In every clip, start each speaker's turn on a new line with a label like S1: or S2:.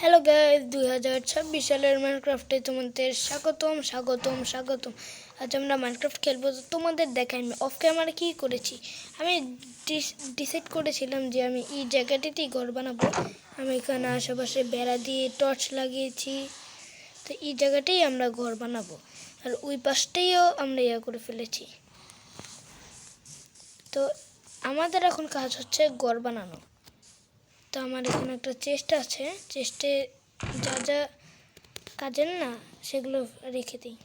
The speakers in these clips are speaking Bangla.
S1: হ্যালো গাইস, 2026 সালের মাইনক্রাফটে তোমাদের স্বাগতম। আজ আমরা মাইনক্রাফট খেলবো। তো তোমাদের দেখাই আমি অফ ক্যামেরা কী করেছি। আমি ডিসাইড করেছিলাম যে আমি এই জায়গাটিতেই ঘর বানাবো। আমি এখানে আশেপাশে বেড়া দিয়ে টর্চ লাগিয়েছি। তো এই জায়গাটাই আমরা ঘর বানাবো, আর ওই পাশটাইও আমরা করে ফেলেছি। তো আমাদের এখন কাজ হচ্ছে ঘর বানানো। তো আমার এখানে একটা চেস্ট আছে, চেস্টে যা যা কাজের না সেগুলো রেখে দিই।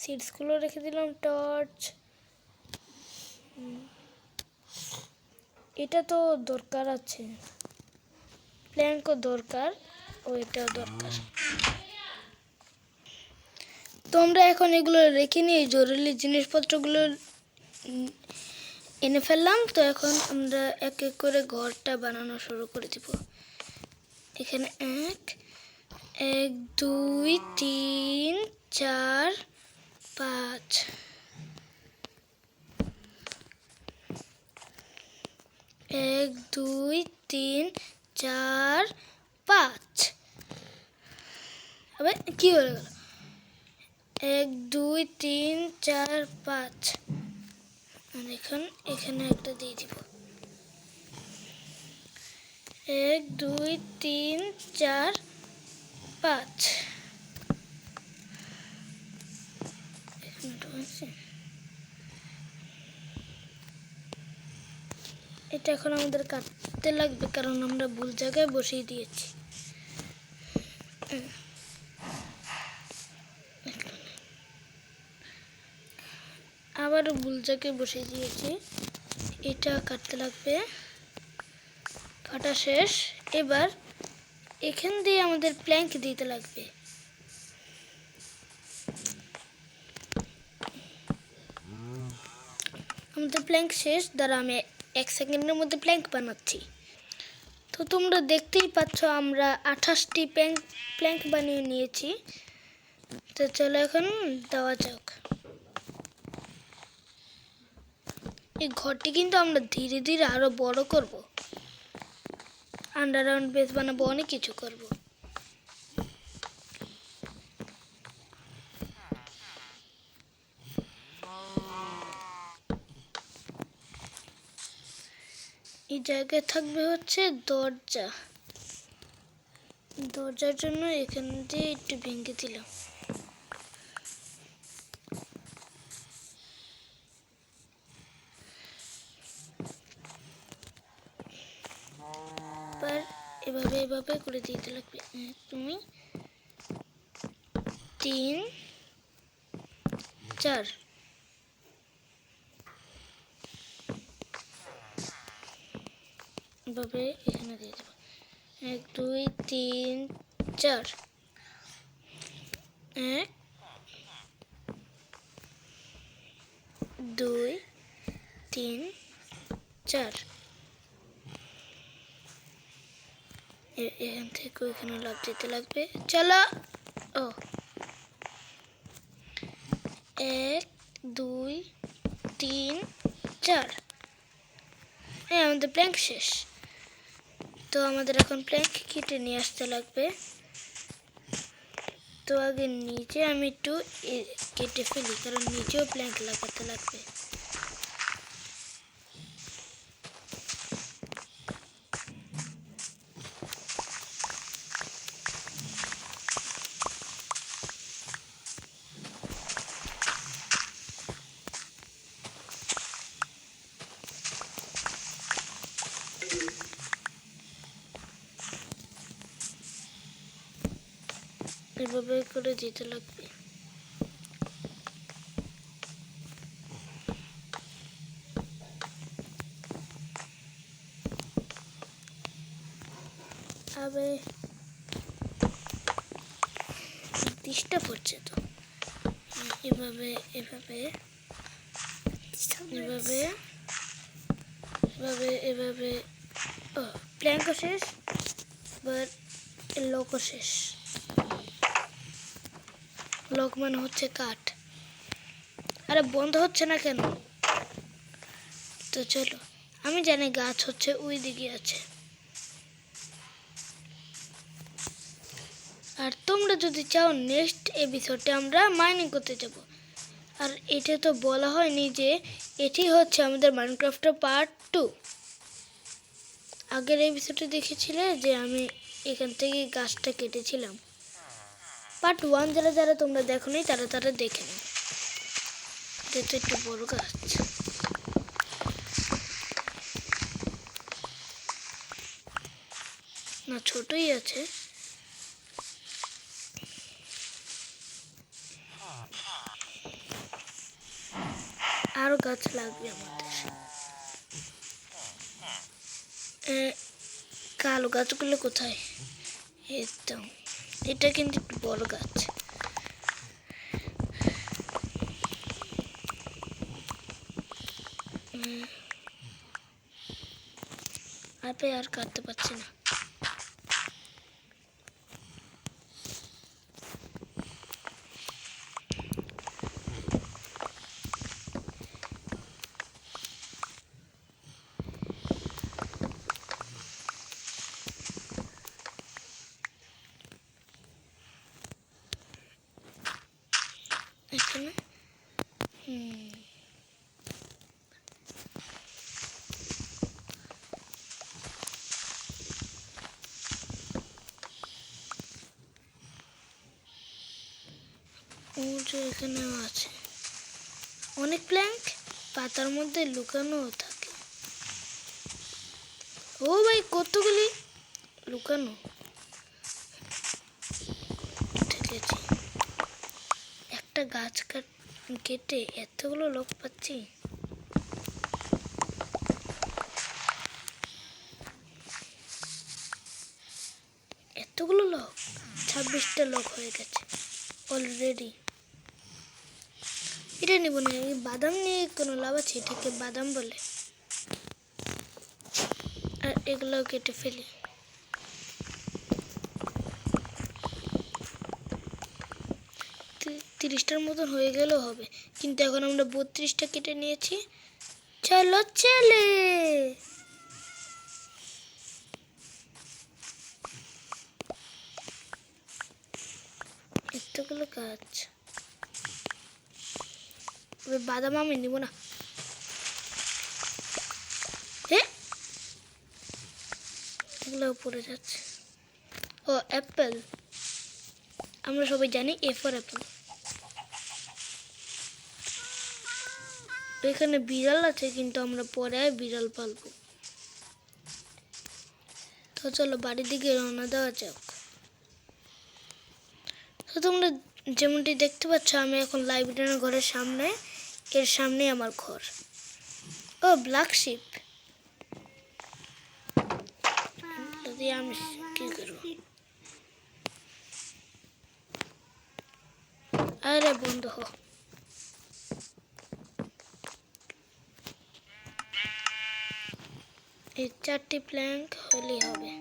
S1: সিডসগুলো রেখে দিলাম, টর্চ, এটা তো দরকার আছে, প্ল্যাঙ্কও দরকার, ও এটাও দরকার। তো আমরা এখন এগুলো রেখে নিয়ে জরুরি জিনিসপত্রগুলো এনে ফেললাম। তো এখন আমরা এক এক করে ঘরটা বানানো শুরু করে দিব। এখানে 1 2 3 4 5, 1 2 3 4 5। আবে কি হয়ে গেল? 1 2 3 4 5। এখন এখানে একটা দিয়ে দিব। 1 2 3 4 5। এটা এখন আমাদের কাটতে লাগবে, কারণ আমরা ভুল জায়গায় বসিয়ে দিয়েছি। আবারও ভুল জায়গায় বসিয়ে দিয়েছি। এটা কাটতে লাগবে, কাটা শেষ। এবার এখান দিয়ে আমাদের প্ল্যাঙ্ক দিতে লাগবে। আমাদের প্ল্যাঙ্ক শেষ, দ্বারা আমি 1 সেকেন্ডের মধ্যে প্ল্যাঙ্ক বানাচ্ছি। তো তোমরা দেখতেই পাচ্ছ আমরা 28টি প্ল্যাঙ্ক বানিয়ে নিয়েছি। তো চলো এখন দেওয়া যাক। এই ঘরটি কিন্তু আমরা ধীরে ধীরে আরো বড় করব, আন্ডারগ্রাউন্ড বেস বানাবো, অনেক কিছু করব। এই জায়গায় থাকবে হচ্ছে দরজা। দরজার জন্য এখান দিয়ে একটু ভেঙে দিলাম। এভাবে করে দিতে লাগবে। 2 3 4। এভাবে এখানে দিয়ে দেবো। 1 2 3 4। 1 2 3 4। এখান থেকে ওইখানে লাভ দিতে লাগবে। চলো। ও 1 2 3 4। হ্যাঁ, আমাদের প্ল্যাঙ্ক শেষ। তো আমাদের এখন প্ল্যাঙ্ক কেটে নিয়ে আসতে লাগবে। তো আগে নিচে আমি একটু কেটে ফেলি, কারণ নিচেও প্ল্যাঙ্ক লাগাতে লাগবে। এভাবে করে দিতে লাগবে। আবে ডিস্টার্ব হচ্ছে তো। এভাবে এভাবে এভাবে এভাবে এভাবে। ও প্ল্যাঙ্কও শেষ, এবার লকও শেষ। লক মানে হচ্ছে কাঠ। আরে বন্ধ হচ্ছে না কেন? তো চলো, আমি জানি গাছ হচ্ছে ওই দিকে আছে। আর তোমরা যদি চাও নেক্সট এপিসোডে আমরা মাইনিং করতে যাব। আর এটা তো বলা হয়নি যে এটি হচ্ছে আমাদের মাইনক্রাফটের পার্ট 2। আগের এপিসোডে দেখেছিলে যে আমি এখান থেকে গাছটা কেটেছিলাম। পার্ট 1 যারা যারা তোমরা দেখোনি তারা তারা দেখে নাও। এটা তো একটু বড় গাছ, না ছোটই আছে। আরো গাছ লাগবে আমাদের। কালো গাছগুলো কোথায়? একদম, এটা কিন্তু একটু বড় গাছ। আপে আর কাটতে পারছি না। এখানে এখানেও আছে অনেক প্ল্যাঙ্ক, পাতার মধ্যে লুকানো থাকে। ও ভাই কতগুলি লুকানো। ঠিক আছে, একটা গাছ কেটে এতগুলো লোক পাচ্ছি। এতগুলো লোক, 26টা লোক হয়ে গেছে অলরেডি। এটা নিব না, এই বাদাম নিয়ে কোনো লাভ আছে? এটাকে বাদাম বলে। আর এগুলো কেটে ফেলি। তিরিশটার মতন হয়ে গেলেও হবে, কিন্তু এখন আমরা 32টা কেটে নিয়েছি। চলো ছেলে, এতগুলো গাছ। বাদাম আমি নিব না। এগুলো পড়ে যাচ্ছে। ও অ্যাপেল, আমরা সবাই জানি এ ফর অ্যাপেল। এখানে বিড়াল আছে, কিন্তু আমরা পরে বিড়াল পালবো। তো চলো বাড়ির দিকে রওনা দেওয়া যাক। তো তোমরা যেমনটি দেখতে পাচ্ছ, আমি এখন লাইব্রেরির ঘরের সামনে, এর সামনে আমার ঘর। ও ব্ল্যাক শিপ, যদি আমি কি করব? আরে বন্ধ হ। এই 4টি প্ল্যাঙ্ক হলেই হবে।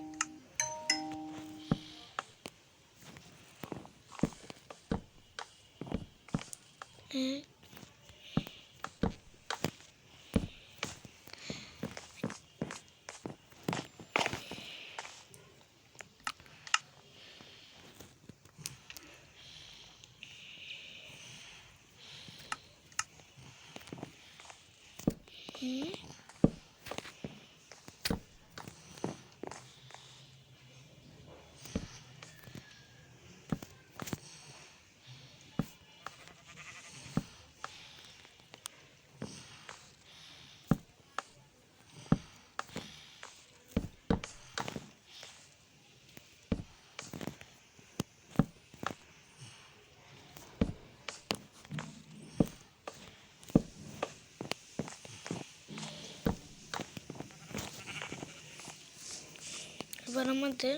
S1: এবার আমাদের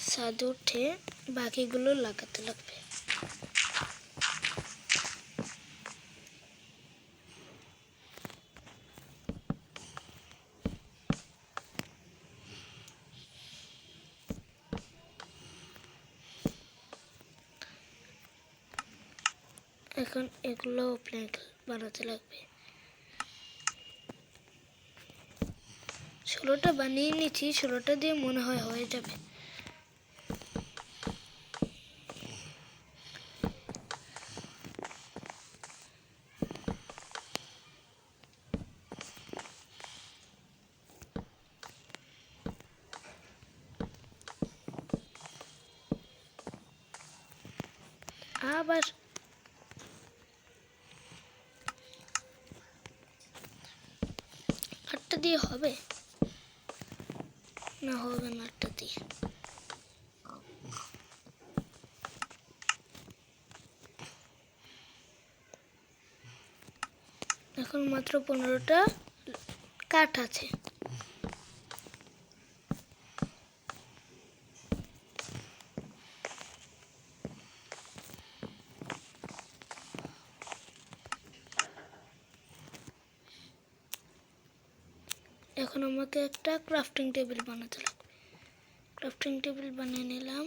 S1: ছাদে উঠে বাকিগুলো লাগাতে লাগবে। এখন এগুলো প্ল্যাঙ্ক বানাতে লাগবে। 16টা বানিয়ে নিচ্ছি, 16টা দিয়ে মনে হয় হয়ে যাবে। আবার আটটা দিয়ে হবে না, হবে না আটটা দিয়ে। এখন মাত্র 15টা কাঠ আছে। এখন আমাকে একটা ক্রাফটিং টেবিল বানাতে লাগবে। ক্রাফটিং টেবিল বানিয়ে নিলাম।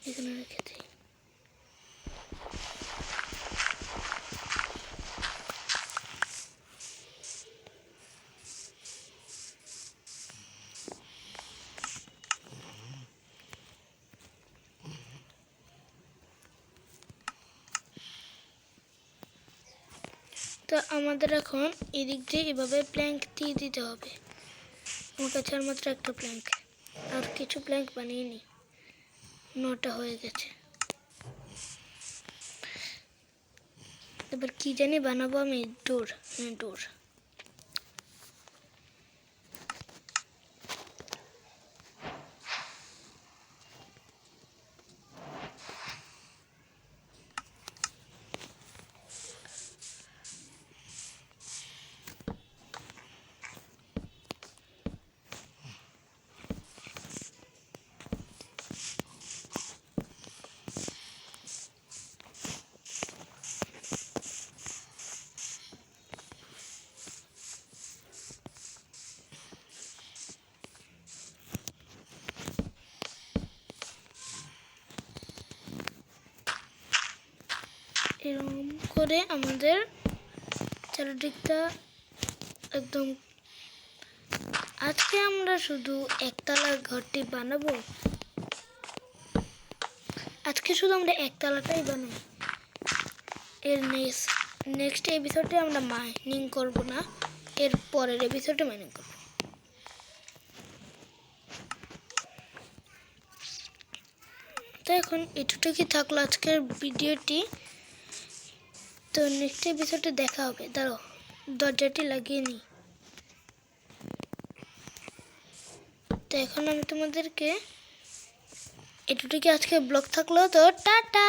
S1: এখানে রেখে দিই। তো আমাদের এখন এদিক দিয়ে এভাবে প্ল্যাঙ্ক দিয়ে দিতে হবে। আমার কাছে আর মাত্র একটা প্ল্যাঙ্ক, আর কিছু প্ল্যাঙ্ক বানিয়ে নিই। 9টা হয়ে গেছে। এবার কি জানি বানাবো আমি? ডোর। হ্যাঁ, ডোর। এরকম করে আমাদের চারিদিকটা একদম। আজকে আমরা শুধু একতলার ঘরটি বানাবো। আজকে শুধু আমরা একতলাটাই বানাবো। এর নেক্সট এপিসোডে আমরা মাইনিং করব না, এর পরের এপিসোডে মাইনিং করব। তো এখন এটুকুই থাকলো আজকের ভিডিওটি। তো নেক্সট এপিসোডে দেখা হবে। দাঁড়াও, দরজাটি লাগিয়ে নিই। তো এখন আমি তোমাদেরকে এটুকুই আজকে ব্লগ থাকলো। তো টাটা।